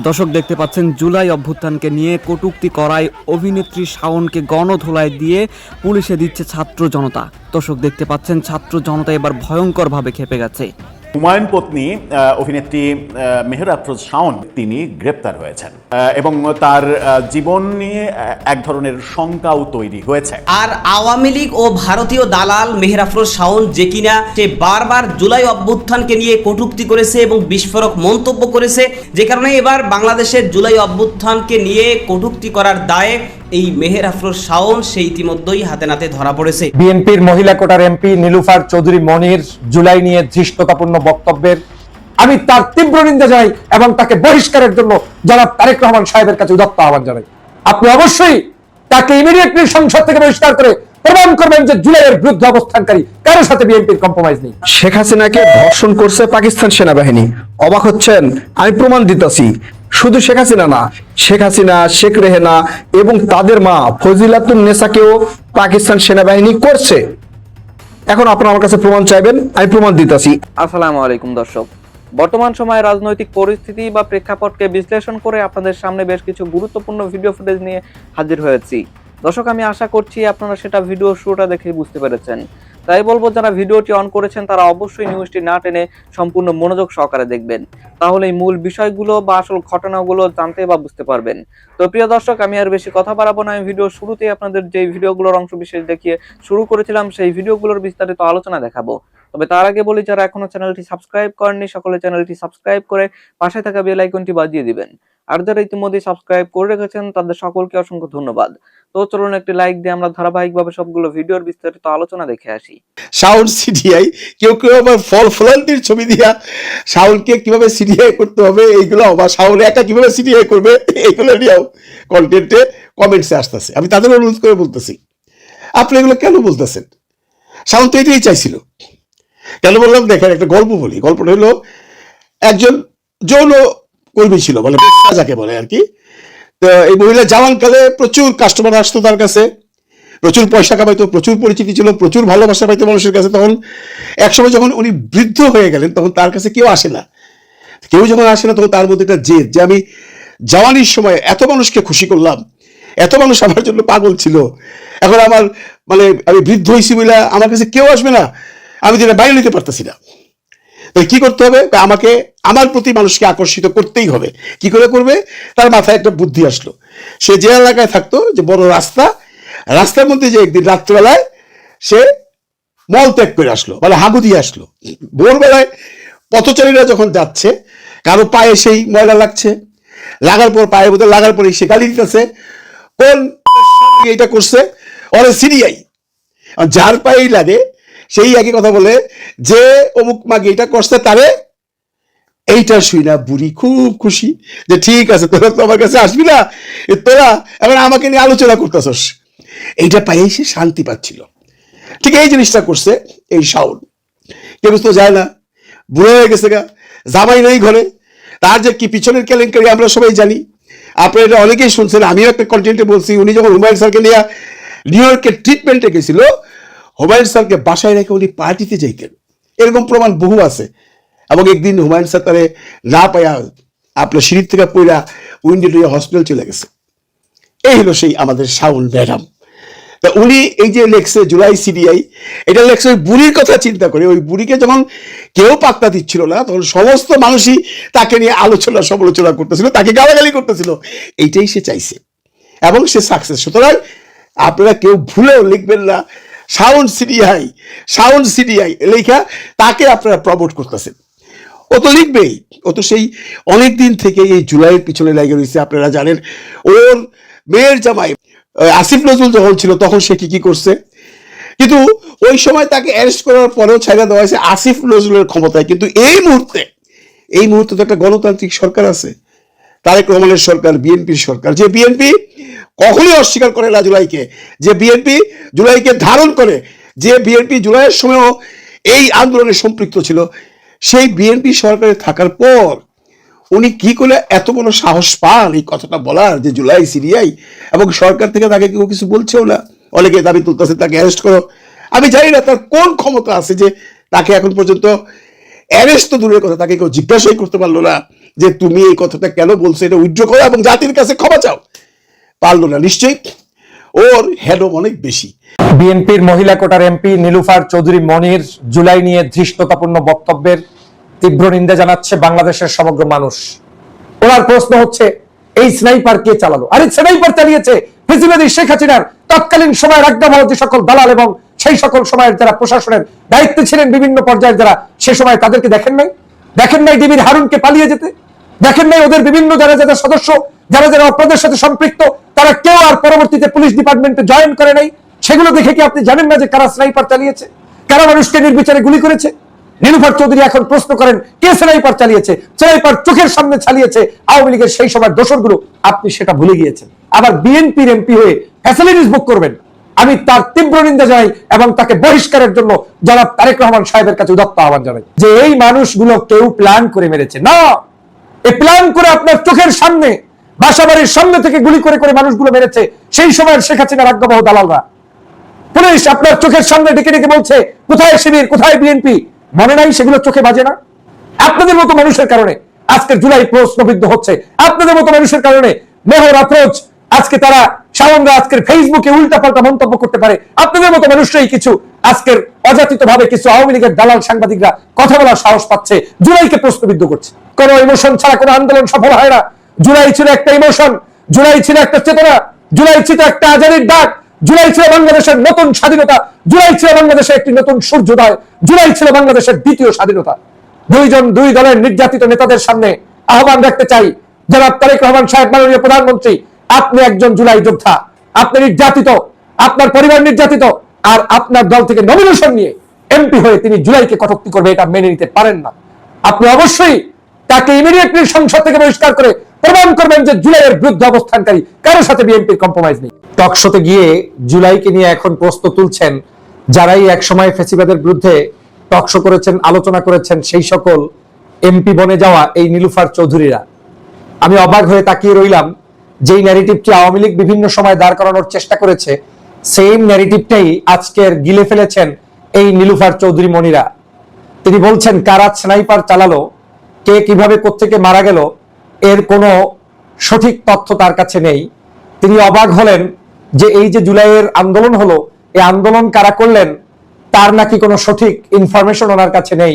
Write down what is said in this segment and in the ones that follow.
দর্শক দেখতে পাচ্ছেন জুলাই অভ্যুত্থানকে নিয়ে কটূক্তি করায় অভিনেত্রী শাওনকে গণধোলাই দিয়ে পুলিশে দিচ্ছে ছাত্র জনতা। দর্শক দেখতে পাচ্ছেন ছাত্র জনতা এবার ভয়ঙ্করভাবে খেপে গেছে। হুমায়ুন পত্নী অভিনেত্রী মেহের আফরোজ শাওন তিনি গ্রেপ্তার হয়েছেন এবং তার জীবন নিয়ে এক ধরনের শঙ্কাও তৈরি হয়েছে। আর আওয়ামী লীগ ও ভারতীয় দালাল মেহের আফরোজ শাওন যে কিনা সে বারবার জুলাই অভ্যুত্থানকে নিয়ে কটূক্তি করেছে এবং বিস্ফোরক মন্তব্য করেছে, যে কারণে এবার বাংলাদেশের জুলাই অভ্যুত্থানকে নিয়ে কটূক্তি করার দায়ে এই মেহের আফরোজ শাওন সে ইতিমধ্যেই হাতে নাতে ধরা পড়েছে। বিএনপির মহিলা কোটার এমপি নীলুফার চৌধুরী মনির জুলাই নিয়ে ধৃষ্টতাপূর্ণ বক্তব্যের আমি তার তীব্র নিন্দা জানাই এবং তাকে বহিষ্কারের জন্য জনাব তারেক রহমান সাহেবের কাছে উদাত্ত আহ্বান জানাই। আপনি অবশ্যই তাকে ইমিডিয়েটলি সংসদ থেকে বহিষ্কার করে প্রমাণ করবেন যে জুলাইয়ের বিরুদ্ধে অবস্থানকারী কারোর সাথে বিএনপির কম্প্রোমাইজ নেই। শেখ হাসিনাকে ধর্ষণ করছে পাকিস্তান সেনাবাহিনী। অবাক হচ্ছেন? আমি প্রমাণ দিতেছি। শুধু শেখ হাসিনা না, শেখ হাসিনা, শেখ রেহেনা এবং তাদের মা ফজিলাতুন নেসাকেও পাকিস্তান সেনাবাহিনী করছে। এখন আপনারা আমার কাছে প্রমাণ চাইবেন, আমি প্রমাণ দিতেছি। আসসালামু আলাইকুম দর্শক, বর্তমান সময়ে রাজনৈতিক পরিস্থিতি বা প্রেক্ষাপটকে বিশ্লেষণ করে আপনাদের সামনে বেশ কিছু গুরুত্বপূর্ণ ভিডিও ফুটেজ নিয়ে হাজির হয়েছি। দর্শক, আমি আশা করছি আপনারা সেটা ভিডিও শুরুটা দেখে বুঝতে পেরেছেন। তাই বলবো, যারা ভিডিওটি অন করেছেন তারা অবশ্যই নিউজটি না টেনে সম্পূর্ণ মনোযোগ সহকারে দেখবেন, তাহলে এই মূল বিষয়গুলো বা আসল ঘটনাগুলো জানতে বা বুঝতে পারবেন। তো প্রিয় দর্শক, আমি আর বেশি কথা বাড়াবো না। আমি ভিডিও শুরুতেই আপনাদের যে ভিডিওগুলোর অংশ বিশেষ দেখিয়ে শুরু করেছিলাম সেই ভিডিওগুলোর বিস্তারিত আলোচনা দেখাবো। তবে তার আগে বলি, যারা এখনো চ্যানেলটি সাবস্ক্রাইব করেননি সকলে চ্যানেলটি সাবস্ক্রাইব করে পাশে থাকা বেল আইকনটি বাজিয়ে দিবেন। আর যারা ইতিমধ্যে সাবস্ক্রাইব করে রেখেছেন তাদের সকলকে অসংখ্য ধন্যবাদ। তো চলুন একটি লাইক দিয়ে আমরা ধারাবাহিকভাবে সবগুলো ভিডিওর বিস্তারিত আলোচনা দেখে আসি। শাওন সিডিআই, কেউ কেউ আবার ফল ফলান্তির ছবি দিয়া শাওনকে কিভাবে সিডিআই করতে হবে এইগুলো, বা শাওন একা কিভাবে সিডিআই করবে এইগুলো নিয়েও কন্টেন্টে কমেন্টসে আসতেছে। আমি তাদের অনুরোধ করে বলতেছি, আপনি এগুলো কেন বলতেছেন? শাওন তো এটাই চাইছিল। কেন বললাম দেখেন, একটা গল্প বলি। গল্পটা হলো, একজন যৌন কর্মী ছিল, মানে যাকে বলে আর কি। তো এই মহিলা জওয়ানকালে প্রচুর কাস্টমার আসতো তার কাছে, প্রচুর পয়সা কামাইতো, প্রচুর পরিচিতি ছিল, প্রচুর ভালোবাসা পাইতো মানুষের কাছে। তখন একসময় যখন উনি বৃদ্ধ হয়ে গেলেন তখন তার কাছে কেউ আসে না। কেউ যখন আসে না তখন তার মধ্যে একটা জেদ, যে আমি জওয়ানির সময় এত মানুষকে খুশি করলাম, এত মানুষ আমার জন্য পাগল ছিল, এখন আমার মানে আমি বৃদ্ধ হয়েছি বলে আমার কাছে কেউ আসবে না, আমি যেটা বাইরে নিতে পারতেছি না। তো কি করতে হবে? আমাকে আমার প্রতি মানুষকে আকর্ষিত করতেই হবে। কি করে করবে? তার মাথায় একটা বুদ্ধি আসলো। সে যে এলাকায় থাকতো, যে বড় রাস্তার মধ্যে যে একদিন রাত্রিবেলায় সে মল ত্যাগ করে আসলো, মানে হাগু দিয়ে আসলো। ভোরবেলায় পথচারীরা যখন যাচ্ছে, কারো পায়ে সেই ময়লা লাগছে, লাগার পর পায়ের মধ্যে লাগার পরে সে গালি দিতেছে, কোন এটা করছে? ওরে সিডিআই। যার পায়েই লাগে সেই একই কথা বলে, যে অমুক মাগে এটা করছে তারে। এইটা শুই না বুড়ি খুব খুশি, যে ঠিক আছে, তোরা তো আমার কাছে আসবি না, তোরা এবার আমাকে নিয়ে আলোচনা করতেছস। এইটা পাইয়েই সে শান্তি পাচ্ছিল। ঠিক এই জিনিসটা করছে এই শাওন। কেউ তো যায় না, বুড়ো হয়ে গেছে গা, জামাই নেই ঘরে, তার যে কি পিছনের কেলেঙ্কারি আমরা সবাই জানি। আপনারা এটা অনেকেই শুনছেন, আমিও একটা কন্টেন্টে বলছি। উনি যখন হুমায়ুন স্যারকে নিয়ে নিউ ইয়র্কের ট্রিটমেন্টে গেছিল, হুমায়ুন স্যারকে বাসায় রেখে উনি পার্টিতে যাইতেন, এরকম প্রমাণ বহু আছে। এবং একদিন হুমায়ুন স্যার তারে না পাইয়া আপনার সিঁড়ির থেকে পইরা উইন্ডো টুয়ে হসপিটাল চলে গেছে। এই হলো সেই আমাদের শাওন ম্যাডাম। তা উনি এই যে লেখছে জুলাই সিডিআই, এটা লেখছে ওই বুড়ির কথা চিন্তা করে। ওই বুড়িকে যখন কেউ পাত্তা দিচ্ছিল না, তখন সমস্ত মানুষই তাকে নিয়ে আলোচনা সমালোচনা করতেছিল, তাকে গালাগালি করতেছিল। এইটাই সে চাইছে এবং সে সাকসেস। সুতরাং আপনারা কেউ ভুলেও লিখবেন না শাওন সিডিআই লেখা তাকে আপনারা প্রমোট করতেছেন। ও তো লিখবেই, ও তো সেই অনেক দিন থেকে এই জুলাইয়ের পিছনে লেগে রয়েছে। আপনারা জানেন, ওর মেয়ের জামাই আসিফ নজরুল যখন ছিল তখন সে কি করছে, কিন্তু ওই সময় তাকে অ্যারেস্ট করার পরেও ছাড়া দেওয়া হয়েছে আসিফ নজরুলের ক্ষমতায়। কিন্তু এই মুহূর্তে তো একটা গণতান্ত্রিক সরকার আছে, তারেক রহমানের সরকার, বিএনপির সরকার, যে বিএনপি কখনোই অস্বীকার করে না জুলাইকে, যে বিএনপি জুলাইকে ধারণ করে, যে বিএনপি জুলাইয়ের সময়ও এই আন্দোলনে সম্পৃক্ত ছিল। সেই বিএনপি সরকারে থাকার পর উনি কি করে এত বড় সাহস পান এই কথাটা বলার, যে জুলাই সিডিআই, এবং সরকার থেকে তাকে কেউ কিছু বলছেও না। অনেকে দাবি তুলতেছে তাকে অ্যারেস্ট করো। আমি জানি না তার কোন ক্ষমতা আছে যে তাকে এখন পর্যন্ত অ্যারেস্ট তো দূরের কথা, তাকে কেউ জিজ্ঞাসাই করতে পারলো না যে তুমি এই কথাটা কেন বলছো, এটা উইথড্র করো এবং জাতির কাছে ক্ষমা চাও। পারলো না, নিশ্চয়ই ওর হেডও অনেক বেশি। বিএনপির মহিলা কোটার এমপি নীলুফার চৌধুরী মনির জুলাই নিয়ে ধৃষ্টতাপূর্ণ বক্তব্যের তীব্র নিন্দা জানাচ্ছে বাংলাদেশের সমগ্র মানুষ। ওনার প্রশ্ন হচ্ছে, এই স্নাইপার কে চালালো? আরে স্নাইপার চালিয়েছে ফেসিবাদী শেখ হাসিনার তৎকালীন সময়ের আজ্ঞাবহ যে সকল দালাল এবং সেই সকল সময়ের যারা প্রশাসনের দায়িত্বে ছিলেন বিভিন্ন পর্যায়ের যারা, সে সময় তাদেরকে দেখেন নাই? দেখেন নাই ডিবির হারুনকে পালিয়ে যেতে? দেখেন নাই ওদের বিভিন্ন যারা যারা সদস্য, যারা যারা অপরাধের সাথে সম্পৃক্ত, তারা কেউ আর পরবর্তীতে পুলিশ ডিপার্টমেন্টে জয়েন করে নাই? সেগুলো দেখে কি আপনি জানেন না যে কারা স্নাইপার চালিয়েছে, কারা মানুষকে নির্বিচারে গুলি করেছে? নীলুফার চৌধুরী এখন প্রশ্ন করেন কে স্নাইপার চালিয়েছে? স্নাইপার চোখের সামনে চালিয়েছে আওয়ামী লীগের সেই সময় দোসরগুলো, আপনি সেটা ভুলে গিয়েছেন। আবার বিএনপির এমপি হয়ে ফ্যাসিলিটিস বুক করবেন। আমি তার তীব্র নিন্দা জানাই এবং তাকে বহিষ্কারের জন্য জনাব তারেক রহমান সাহেবের কাছে উদাত্ত আহ্বান জানাই যে এই মানুষগুলো কেউ প্ল্যান করে মেরেছে না। এই প্ল্যান করে আপনার চোখের সামনে বাসাবাড়ির সামনে থেকে গুলি করে করে মানুষগুলো মেরেছে সেই সময়ের শেখ হাসিনার আজ্ঞাবহ দালালরা। পুলিশ আপনার চোখের সামনে ডেকে ডেকে বলছে কোথায় শিবির, কোথায় বিএনপি? মনে নাই সেগুলো চোখে বাজে না? আপনাদের মতো মানুষের কারণে আজকের জুলাই প্রশ্নবিদ্ধ হচ্ছে। আপনাদের মতো মানুষের কারণে মেহর আফরোজ আজকে তারা শাওনরা আজকের ফেসবুকে উল্টাপাল্টা মন্তব্য করতে পারে। আপনাদের মতো মানুষরাই কিছু আজকের অযাচিত ভাবে কিছু আওয়ামী লীগের দালাল সাংবাদিকরা কথা বলার সাহস পাচ্ছে, জুলাইকে প্রশ্নবিদ্ধ করছে। কোন ইমোশন ছাড়া কোন আন্দোলন সফল হয় না। জুলাই ছিল একটা ইমোশন, জুলাই ছিল একটা চেতনা, জুলাই ছিল একটা আজাদির ডাক, জুলাই ছিল বাংলাদেশের নতুন স্বাধীনতা, জুলাই ছিল বাংলাদেশের একটি নতুন সূর্যোদয়, জুলাই ছিল বাংলাদেশের দ্বিতীয় স্বাধীনতা। দুই দলের নির্যাতিত নেতাদের সামনে আহ্বান রাখতে চাই, জনাব তারেক রহমান সাহেব, মাননীয় প্রধানমন্ত্রী, আপনি একজন জুলাই যোদ্ধা, আপনি নির্যাতিত, আপনার পরিবার নির্যাতিত, আর আপনার দল থেকে নমিনেশন নিয়ে এমপি হয়ে তিনি জুলাইকে কটূক্তি করবে এটা মেনে নিতে পারেন না। আপনি অবশ্যই তাকে ইমিডিয়েটলি সংসদ থেকে বহিষ্কার করে প্রমাণ করবেন যে জুলাইয়ের বিরুদ্ধে অবস্থানকারী কারোর সাথে বিএনপির কম্প্রোমাইজ নেই। টকশোতে গিয়ে জুলাইকে নিয়ে এখন প্রশ্ন তুলছেন যারাই একসময় ফেসিবাদের বিরুদ্ধে টকশো করেছেন, আলোচনা করেছেন, সেই সকল এমপি বনে যাওয়া এই নীলুফার চৌধুরীরা। আমি অবাক হয়ে তাকিয়ে রইলাম, যেই ন্যারেটিভটি আওয়ামী লীগ বিভিন্ন সময় দাঁড় করানোর চেষ্টা করেছে সেম ন্যারেটিভটাই আজকের গিলে ফেলেছেন এই নীলুফার চৌধুরী মনিরা। তিনি বলছেন কারা স্নাইপার চালালো, কে কিভাবে কোত্থেকে মারা গেল, এর কোনো সঠিক তথ্য তার কাছে নেই। তিনি অবাক হলেন যে এই যে জুলাইয়ের আন্দোলন হলো, এই আন্দোলন কারা করলেন তার নাকি কোনো সঠিক ইনফরমেশন ওনার কাছে নেই।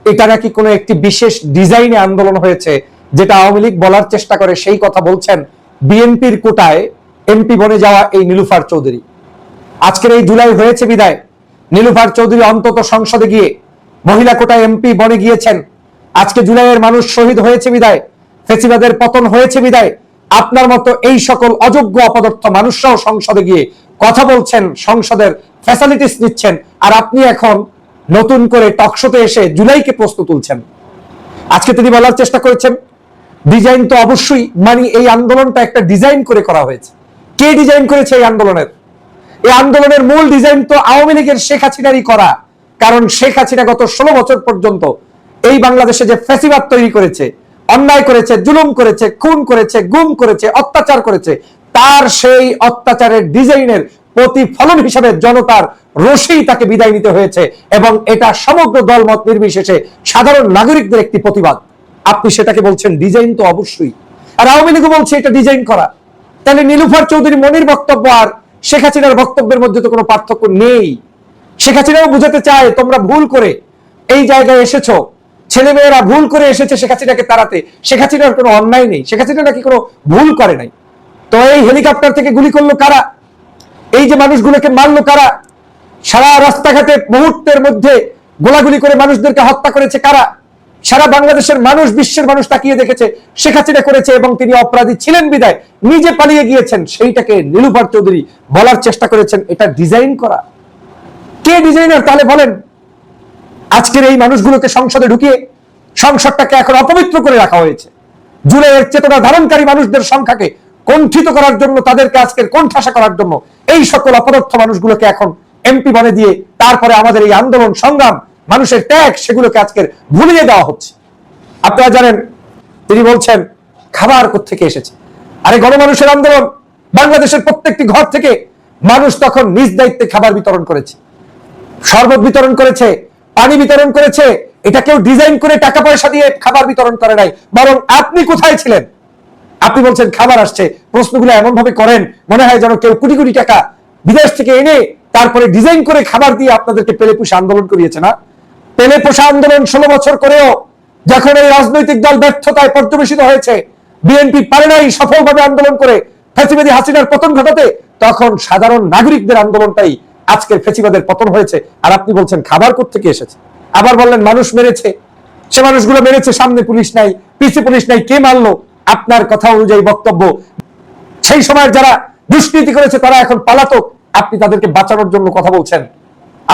এটা নাকি কোনো একটি বিশেষ ডিজাইনে আন্দোলন হয়েছে যেটা আওয়ামী লীগ বলার চেষ্টা করে, সেই কথা বলছেন বিএনপির কোটায় এমপি বনে যাওয়া এই নীলুফার চৌধুরী। আজকের এই জুলাই হয়েছে বিদায়, নীলুফার চৌধুরী অন্তত সংসদে গিয়ে মহিলা কোটায় এমপি বনে গিয়েছেন। আজকে জুলাইয়ের মানুষ শহীদ হয়েছে বিদায়, ফেসিবাদের পতন হয়েছে বিদায়, আপনার মতো এই সকল অযোগ্য অপদার্থ মানুষরাও সংসদে গিয়ে কথা বলছেন, সংসদের ফ্যাসিলিটিস নিচ্ছেন, আর আপনি এখন নতুন করে টকশোতে এসে জুলাইকে প্রশ্ন তুলছেন। আজকে তিনি বলার চেষ্টা করেছেন ডিজাইন তো অবশ্যই, মানে এই আন্দোলনটা একটা ডিজাইন করে করা হয়েছে। কে ডিজাইন করেছে এই আন্দোলনের? এই আন্দোলনের মূল ডিজাইন তো আওয়ামী লীগের শেখ হাসিনারই করা, কারণ শেখ হাসিনা গত 16 বছর পর্যন্ত এই বাংলাদেশে যে ফ্যাসিবাদ তৈরি করেছে, অন্যায় করেছে, জুলুম করেছে, খুন করেছে, গুম করেছে, অত্যাচার করেছে, তার সেই অত্যাচারের ডিজাইনের প্রতিফলন হিসেবে জনতার রোষেই তাকে বিদায় নিতে হয়েছে, এবং এটা সমগ্র দলমত নির্বিশেষে সাধারণ নাগরিকদের একটি প্রতিবাদ। আপনি সেটাকে বলছেন ডিজাইন তো অবশ্যই, আর আওয়ামী লীগও বলছে এটা ডিজাইন করা। তাহলে নীলুফার চৌধুরী মনির বক্তব্য আর শেখ হাসিনার বক্তব্যের মধ্যে তো কোনো পার্থক্য নেই। শেখ হাসিনাও বুঝাতে চায় তোমরা ভুল করে এই জায়গায় এসেছো, ছেলেমেয়েরা ভুল করে এসেছে শেখ হাসিনাকে তাড়াতে, শেখ হাসিনার কোনো অন্যায় নেই, শেখ হাসিনা নাকি কোনো ভুল করে নাই। তো এই হেলিকপ্টার থেকে গুলি করলো কারা? এই যে মানুষগুলোকে মারলো কারা? সারা রাস্তাঘাটে মুহূর্তের মধ্যে গোলাগুলি করে মানুষদেরকে হত্যা করেছে কারা? সারা বাংলাদেশের মানুষ, বিশ্বের মানুষ তাকিয়ে দেখেছে শেখ হাসিনা করেছে, এবং তিনি অপরাধী ছিলেন বিদায় নিজে পালিয়ে গিয়েছেন। সেইটাকে নীলুফার চৌধুরী বলার চেষ্টা করেছেন এটা ডিজাইন করা। কে ডিজাইনার তাহলে বলেন? আজকের এই মানুষগুলোকে সংসদে ঢুকিয়ে সংসদটাকে এখন অপবিত্র করে রাখা হয়েছে। জুলাইয়ের চেতনা ধারণকারী মানুষদের সংখ্যাকে কণ্ঠিত করার জন্য, তাদেরকে আজকের কোণঠাসা করার জন্য এই সকল অপদার্থ মানুষগুলোকে এখন এমপি বনে দিয়ে তারপরে আমাদের এই আন্দোলন সংগ্রাম, মানুষের ত্যাগ, সেগুলোকে আজকের ভুলিয়ে দেওয়া হচ্ছে। আপনারা জানেন তিনি বলছেন খাবার কোত্থেকে এসেছে। আরে গণমানুষের আন্দোলন, বাংলাদেশের প্রত্যেকটি ঘর থেকে মানুষ তখন নিজ দায়িত্বে খাবার বিতরণ করেছে, শরবত বিতরণ করেছে, পানি বিতরণ করেছে, এটা কেউ ডিজাইন করে টাকা পয়সা দিয়ে খাবার বিতরণ করে নাই, বরং আপনি কোথায় ছিলেন? আপনি বলছেন খাবার আসছে, প্রশ্নগুলো এমন ভাবে করেন মনে হয় যেন কেউ কোটি কোটি টাকা বিদেশ থেকে এনে তারপরে ডিজাইন করে খাবার দিয়ে আপনাদেরকে পেলে পুষে আন্দোলন করিয়েছে। না, পেলে পোষা আন্দোলন 16 বছর করেও যখন এই রাজনৈতিক দল ব্যর্থতায় পর্যবেসিত হয়েছে, বিএনপি পারে নাই সফলভাবে আন্দোলন করে ফ্যাসিবাদী হাসিনার পতন ঘটাতে, তখন সাধারণ নাগরিকদের আন্দোলনটাই আজকের ফ্যাসিবাদের পতন হয়েছে। আর আপনি বলছেন খাবার কোত্থেকে এসেছে। আবার বললেন মানুষ মেরেছে, সে মানুষগুলো মেরেছে, সামনে পুলিশ নাই, পিছিয়ে পুলিশ নাই, কে মারলো? আপনার কথা অনুযায়ী বক্তব্য, সেই সময়ের যারা দুষ্কৃতি করেছে তারা এখন পলাতক, আপনি তাদেরকে বাঁচানোর জন্য কথা বলছেন।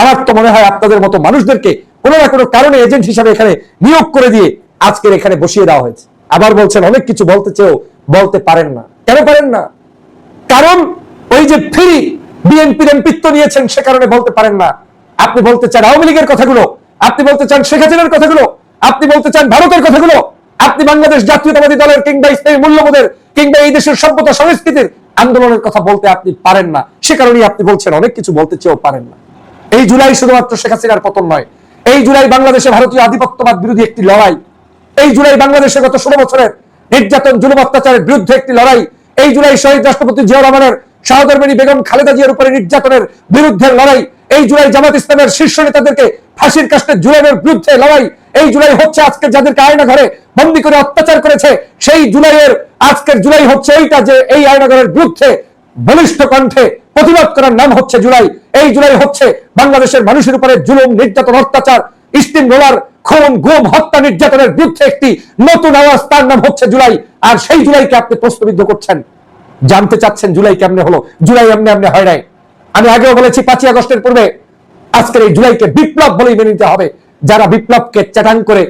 আমার তো মনে হয় আপনাদের মতো মানুষদেরকে কোনো না কোনো কারণে এজেন্ট হিসাবে এখানে নিয়োগ করে দিয়ে আজকের এখানে বসিয়ে দেওয়া হয়েছে। আবার বলছেন অনেক কিছু বলতে চেয়েও বলতে পারেন না। কেন পারেন না? কারণ ওই যে ফ্রি বিএনপির এমপিত্ব নিয়েছেন, সে কারণে বলতে পারেন না। আপনি বলতে চান আওয়ামী লীগের কথাগুলো, আপনি বলতে চান শেখ হাসিনার কথাগুলো, আপনি বলতে চান ভারতের কথাগুলো, আপনি বাংলাদেশ জাতীয়তাবাদী দলের কিংবা ইসলামী মূল্যবোধের কিংবা এই দেশের সভ্যতা সংস্কৃতির আন্দোলনের কথা বলতে আপনি পারেন না। সে কারণেই আপনি বলছেন অনেক কিছু বলতে চেয়েও পারেন না। এই জুলাই শুধুমাত্র শেখ হাসিনার পতন নয়, এই জুলাই বাংলাদেশে ভারতীয় আধিপত্যবাদ বিরোধী একটি লড়াই। এই জুলাই বাংলাদেশে গত 16 বছরের নির্যাতন জুলুম অত্যাচারের বিরুদ্ধে একটি লড়াই। এই জুলাই শহীদ রাষ্ট্রপতি জিয়াউর রহমানের সহধর্মিণী বেগম খালেদা জিয়ার উপরে নির্যাতনের বিরুদ্ধে লড়াই। এই জুলাই জামাত ইসলামের শীর্ষ নেতাদেরকে ফাঁসির কাস্টে ঝুলানোর বিরুদ্ধে লড়াই। এই জুলাই হচ্ছে আজকে যাদেরকে আয়না ঘরে বন্দী করে অত্যাচার করেছে, সেই জুলাইয়ের আজকের জুলাই হচ্ছে এইটা, যে এই আয়নাঘরের বিরুদ্ধে বলিষ্ঠ কণ্ঠে প্রতিবাদ করার নাম হচ্ছে জুলাই। এই জুলাই হচ্ছে বাংলাদেশের মানুষের উপরে জুলুম, নির্যাতন, অত্যাচার, স্টিম রোলার, খুন, গুম, হত্যা, নির্যাতনের বিরুদ্ধে একটি নতুন আওয়াজ, তার নাম হচ্ছে জুলাই। আর সেই জুলাইকে আপনি প্রশ্নবিদ্ধ করছেন, জানতে চাচ্ছেন জুলাই কেমনে হলো। জুলাই এমনি এমনি হয় নাই। আমি আগেও বলেছি 5ই আগস্টের পূর্বে আজকের এই জুলাইকে বিপ্লব বলেই মেনে নিতে হবে। যারা বিপ্লবকে চ্যাটাং করে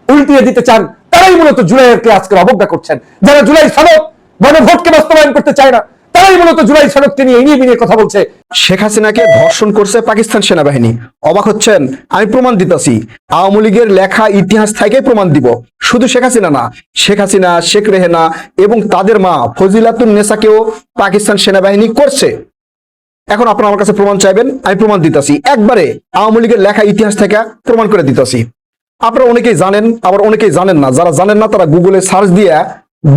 উল্টিয়ে দিতে চান তারাই মূলত জুলাইকে আজকের অবজ্ঞা করছেন। যারা জুলাই সনদ গণভোটকে বাস্তবায়ন করতে চায় না তারাই মূলত জুলাই সনদকে নিয়ে নিয়ে কথা বলছে। শেখ হাসিনাকে ধর্ষণ করছে পাকিস্তান সেনাবাহিনী। অবাক হচ্ছেন? আমি প্রমাণ দিতেছি। আওয়ামী লীগের লেখা ইতিহাস থেকে প্রমাণ দিব। শুধু শেখ হাসিনা না, শেখ হাসিনা, শেখ রেহেনা এবং তাদের মা ফজিলাতুন নেসাকেও পাকিস্তান সেনাবাহিনী করছে। এখন আপনারা আমার কাছে প্রমাণ চাইবেন, আমি প্রমাণ দিতেছি। একবারে আওয়ামী লীগের লেখা ইতিহাস থেকে প্রমাণ করে দিতেছি। আপনারা অনেকেই জানেন, আবার অনেকেই জানেন না। যারা জানেন না তারা গুগলে সার্চ দিয়ে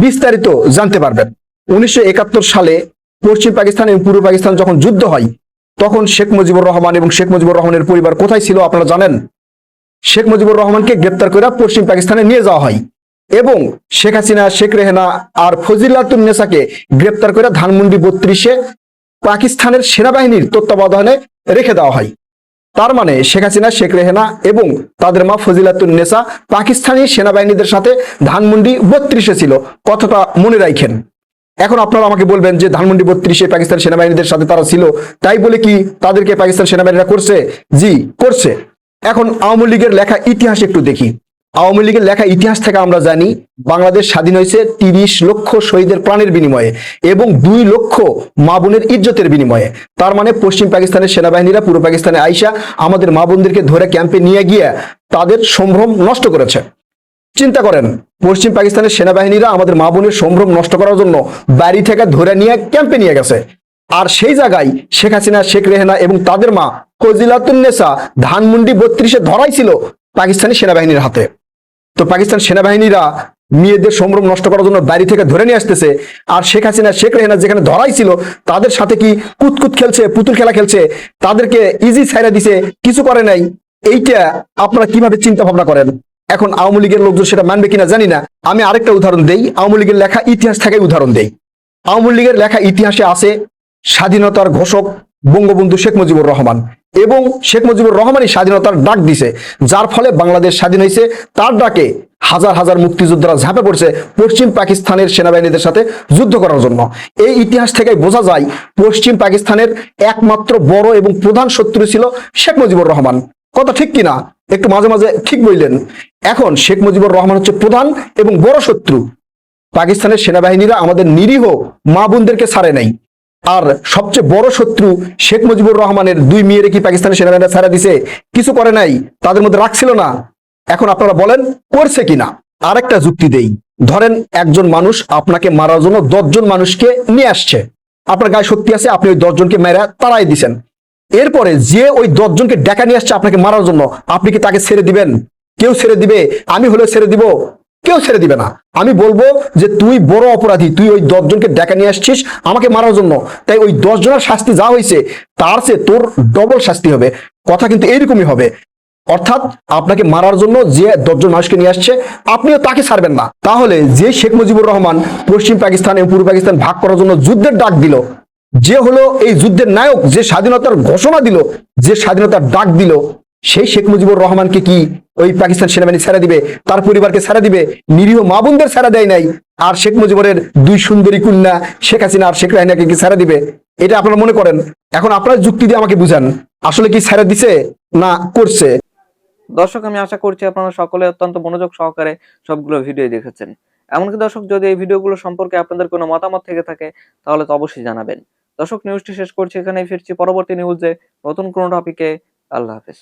বিস্তারিত জানতে পারবেন। 1971 সালে পশ্চিম পাকিস্তান এবং পূর্ব পাকিস্তান যখন যুদ্ধ হয়, তখন শেখ মুজিবুর রহমান এবং শেখ মুজিবুর রহমানের পরিবার কোথায় ছিল আপনারা জানেন? শেখ মুজিবুর রহমানকে গ্রেপ্তার করে পশ্চিম পাকিস্তানে নিয়ে যাওয়া হয় এবং শেখ হাসিনা, শেখ রেহেনা আর ফজিলাতুন নেসাকে গ্রেপ্তার করে ধানমন্ডি 32-এ পাকিস্তানের সেনাবাহিনীর তত্ত্বাবধানে রেখে দেওয়া হয়। তার মানে শেখ হাসিনা, শেখ রেহেনা এবং তাদের মা ফজিলাতুন নেসা পাকিস্তানি সেনাবাহিনীদের সাথে ধানমন্ডি 32-এ ছিল। কথাটা মনে রাখেন। এখন আপনারা আমাকে বলবেন যে ধানমন্ডি 32-এ পাকিস্তান সেনাবাহিনীদের সাথে তারা ছিল, তাই বলে কি তাদেরকে পাকিস্তান সেনাবাহিনীরা করছে? জি, করছে। এখন আওয়ামী লীগের লেখা ইতিহাস একটু দেখি। আওয়ামী লীগের লেখা ইতিহাস থেকে আমরা জানি বাংলাদেশ স্বাধীন হয়েছে 30 লক্ষ শহীদের প্রাণের বিনিময়ে এবং 2 লক্ষ মা বোনের ইজ্জতের বিনিময়ে। তার মানে পশ্চিম পাকিস্তানের সেনাবাহিনীরা পূর্ব পাকিস্তানে আইসা আমাদের মা বোনদেরকে ধরে ক্যাম্পে নিয়ে গিয়ে তাদের সম্ভ্রম নষ্ট করেছে। চিন্তা করেন, পশ্চিম পাকিস্তানের সেনাবাহিনীরা আমাদের মা বোনের সম্ভ্রম নষ্ট করার জন্য বাড়ি থেকে ধরে নিয়ে ক্যাম্পে নিয়ে গেছে। আর সেই জায়গায় শেখ হাসিনা, শেখ রেহেনা এবং তাদের মা ফজিলাতুন নেসা ধানমন্ডি 32-এ ধরাই ছিল পাকিস্তানি সেনাবাহিনীর হাতে। তো পাকিস্তান সেনাবাহিনীরা মেয়েদের সম্ভ্রম নষ্ট করার জন্য বাড়ি থেকে ধরে নিয়ে আসতেছে, আর শেখ হাসিনা, শেখ রেহেনা যেখানে ধরাই ছিল তাদের সাথে কি কুতকুত খেলছে, পুতুল খেলা খেলছে, তাদেরকে ইজি ছাইরা দিছে, কিছু করে নাই। এইটা আপনারা কিভাবে চিন্তা ভাবনা করেন? এখন আওয়ামী লীগের লোকজন সেটা মানবে কিনা জানি না। আমি আরেকটা উদাহরণ দেই, আওয়ামী লীগের লেখা ইতিহাস থেকে উদাহরণ দেই। আওয়ামী লীগের লেখা ইতিহাসে আছে স্বাধীনতার ঘোষক বঙ্গবন্ধু শেখ মুজিবুর রহমান, এবং শেখ মুজিবুর রহমানই স্বাধীনতার ডাক দিছে, যার ফলে বাংলাদেশ স্বাধীন হয়েছে। তার ডাকে হাজার হাজার মুক্তিযোদ্ধারা ঝাঁপে পড়ছে পশ্চিম পাকিস্তানের সেনাবাহিনীদের সাথে যুদ্ধ করার জন্য। এই ইতিহাস থেকে বোঝা যায় পশ্চিম পাকিস্তানের একমাত্র বড় এবং প্রধান শত্রু ছিল শেখ মুজিবুর রহমান। কথা ঠিক কিনা? একটু মাঝে মাঝে ঠিক বললেন। এখন শেখ মুজিবুর রহমান হচ্ছে প্রধান এবং বড় শত্রু। পাকিস্তানের সেনাবাহিনীরা আমাদের নিরীহ মা বোনদেরকে ছাড়ে নাই। আর সবচেয়ে বড় শত্রু শেখ মুজিবুর রহমানের 2 মেয়েরে কি পাকিস্তানের সেনাবাহিনীরা ছাড়া দিছে? কিছু করে নাই, তাদের মধ্যে রাখছিল না। এখন আপনারা বলেন করছে কিনা? আরেকটা যুক্তি দেই। ধরেন একজন মানুষ আপনাকে মারার জন্য 10 জন মানুষকে নিয়ে আসছে, আপনার গায়ে শক্তি আছে, আপনি ওই 10 জনকে মেরে তাড়াই দিছেন। এরপরে যে ওই 10 জনকে ডেকা নিয়ে আসছে আপনাকে মারার জন্য, আপনি কি তাকে ছেড়ে দিবেন? কেউ ছেড়ে দিবে? আমি হলে ছেড়ে দিব? কেউ ছেড়ে দিবে না। আমি বলবো যে তুই বড় অপরাধী, তুই ওই 10 জনকে ডেকে নিয়ে আসছিস আমাকে মারার জন্য, তাই ওই 10 জনের শাস্তি যা হয়েছে তার চেয়ে তোর ডবল শাস্তি হবে। কথা কিন্তু এইরকমই হবে। অর্থাৎ আপনাকে মারার জন্য যে 10 জন মানুষকে নিয়ে আসছে, আপনিও তাকে ছাড়বেন না। তাহলে যে শেখ মুজিবুর রহমান পশ্চিম পাকিস্তান এবং পূর্ব পাকিস্তান ভাগ করার জন্য যুদ্ধের ডাক দিল, যে হলো এই যুদ্ধের নায়ক, যে স্বাধীনতার ঘোষণা দিল, যে স্বাধীনতার ডাক দিল, সেই শেখ মুজিবুর রহমানকে কি ওই পাকিস্তান সেনাবাহিনী ছেড়ে দিবে? তার পরিবারকে ছেড়ে দিবে? নিরীহ মা বোনদের ছেড়ে দেয় নাই, আর শেখ মুজিবুরের 2 সুন্দরী কন্যা শেখ হাসিনা আর শেখ রাহিনাকে কি ছেড়ে দিবে? এটা আপনারা মনে করেন? এখন আপনারা যুক্তি দিয়ে আমাকে বুঝান, আসলে কি ছেড়ে দিছে না করছে? দর্শক, আমি আশা করছি আপনারা সকলে অত্যন্ত মনোযোগ সহকারে সবগুলো ভিডিও দেখেছেন। এমনকি দর্শক, যদি এই ভিডিওগুলো সম্পর্কে আপনাদের কোনো মতামত থেকে থাকে তাহলে তো অবশ্যই জানাবেন। দর্শক, নিউজটি শেষ করছি এখানেই, ফিরছি পরবর্তী নিউজে নতুন কোনো টপিকে। আল্লাহ হাফেজ।